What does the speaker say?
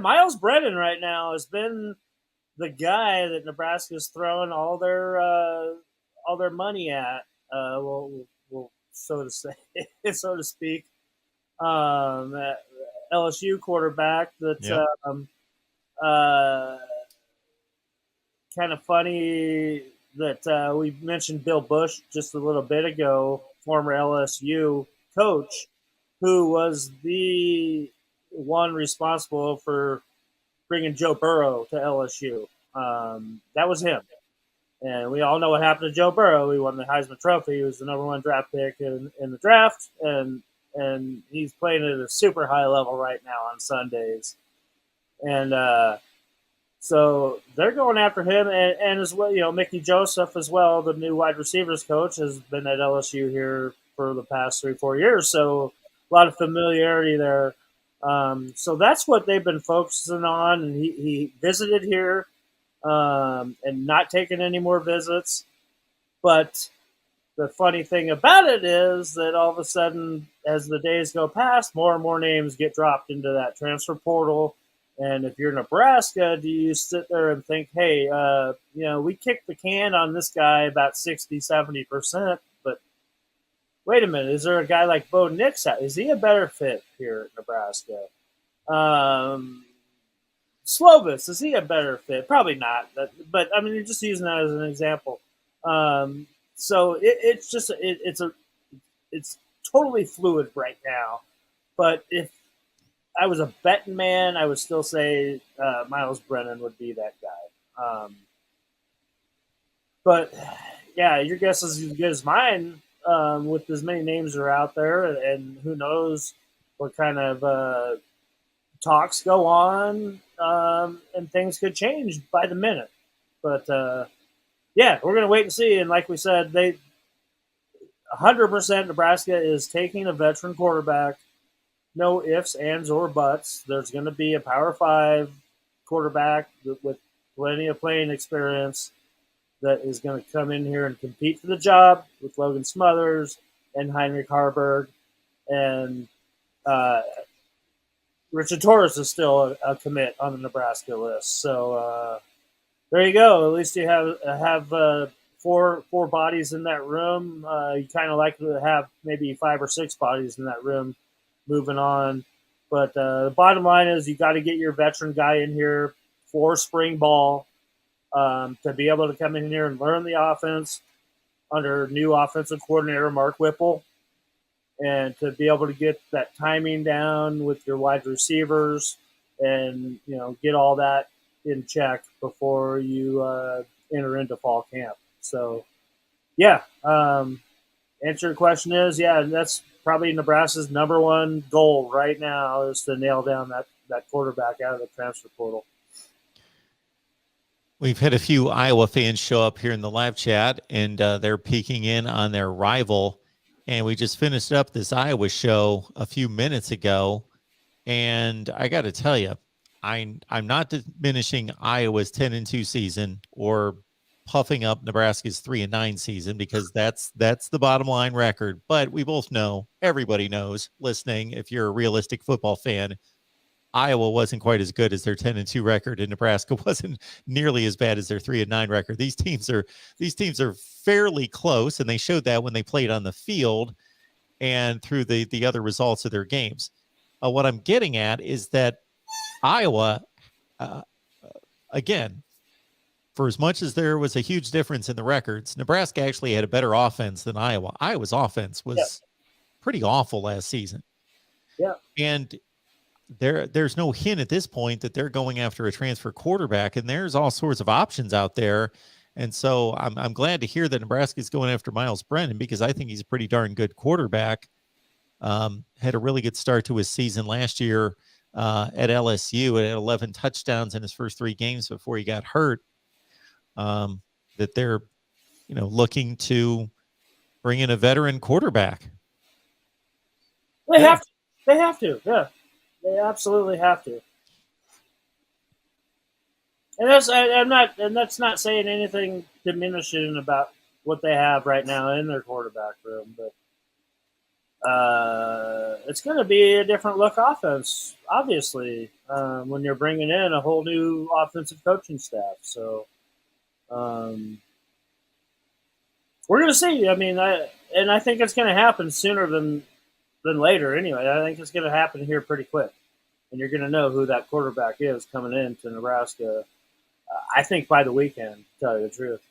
Miles Brennan right now has been the guy that Nebraska's throwing all their money at. So to say, so to speak. LSU quarterback that uh, kind of funny that we mentioned Bill Bush just a little bit ago, former LSU coach, who was the one responsible for bringing Joe Burrow to LSU. That was him. And we all know what happened to Joe Burrow. He won the Heisman Trophy. He was the number one draft pick in the draft, and he's playing at a super high level right now on Sundays. And so they're going after him, and as well, Mickey Joseph as well, the new wide receivers coach, has been at LSU here for the past 3-4 years. So a lot of familiarity there. So that's what they've been focusing on. And he visited here and not taking any more visits. But the funny thing about it is that all of a sudden, as the days go past, more and more names get dropped into that transfer portal. And if you're Nebraska, do you sit there and think, hey, we kicked the can on this guy about 60, 70%, but wait a minute, is there a guy like Bo Nix? Is he a better fit here at Nebraska? Slovis, is he a better fit? Probably not. But I mean, you're just using that as an example. So it's totally fluid right now. But if I was a betting man, I would still say Miles Brennan would be that guy. But yeah, your guess is as good as mine. With as many names that are out there, and who knows what kind of talks go on, and things could change by the minute. But we're going to wait and see. And like we said, 100% Nebraska is taking a veteran quarterback. No ifs, ands, or buts. There's going to be a Power 5 quarterback with plenty of playing experience that is going to come in here and compete for the job with Logan Smothers and Heinrich Harburg. And Richard Torres is still a commit on the Nebraska list. So there you go. At least you have four bodies in that room. You kind of like to have maybe 5 or 6 bodies in that room moving on. But the bottom line is you got to get your veteran guy in here for spring ball to be able to come in here and learn the offense under new offensive coordinator Mark Whipple, and to be able to get that timing down with your wide receivers and get all that in check before you enter into fall camp. So answer your question is that's probably Nebraska's number one goal right now, is to nail down that quarterback out of the transfer portal. We've had a few Iowa fans show up here in the live chat, and they're peeking in on their rival. And we just finished up this Iowa show a few minutes ago. And I got to tell you, I'm not diminishing Iowa's 10-2 season or puffing up Nebraska's 3-9 season, because that's the bottom line record. But we both know, everybody knows listening, if you're a realistic football fan, Iowa wasn't quite as good as their 10-2 record, and Nebraska wasn't nearly as bad as their 3-9 record. These teams are fairly close, and they showed that when they played on the field and through the other results of their games. What I'm getting at is that Iowa, again, for as much as there was a huge difference in the records, Nebraska actually had a better offense than Iowa. Iowa's offense was pretty awful last season. Yeah. And there's no hint at this point that they're going after a transfer quarterback, and there's all sorts of options out there. And so I'm glad to hear that Nebraska is going after Miles Brennan, because I think he's a pretty darn good quarterback. Had a really good start to his season last year at LSU, and had 11 touchdowns in his first 3 games before he got hurt. That they're, looking to bring in a veteran quarterback. They have to. They have to. Yeah, they absolutely have to. And that's not saying anything diminishing about what they have right now in their quarterback room, but it's going to be a different look offense, obviously, when you're bringing in a whole new offensive coaching staff. So we're going to see. I mean, I think it's going to happen sooner than later. Anyway, I think it's going to happen here pretty quick, and you're going to know who that quarterback is coming into Nebraska. I think by the weekend, to tell you the truth.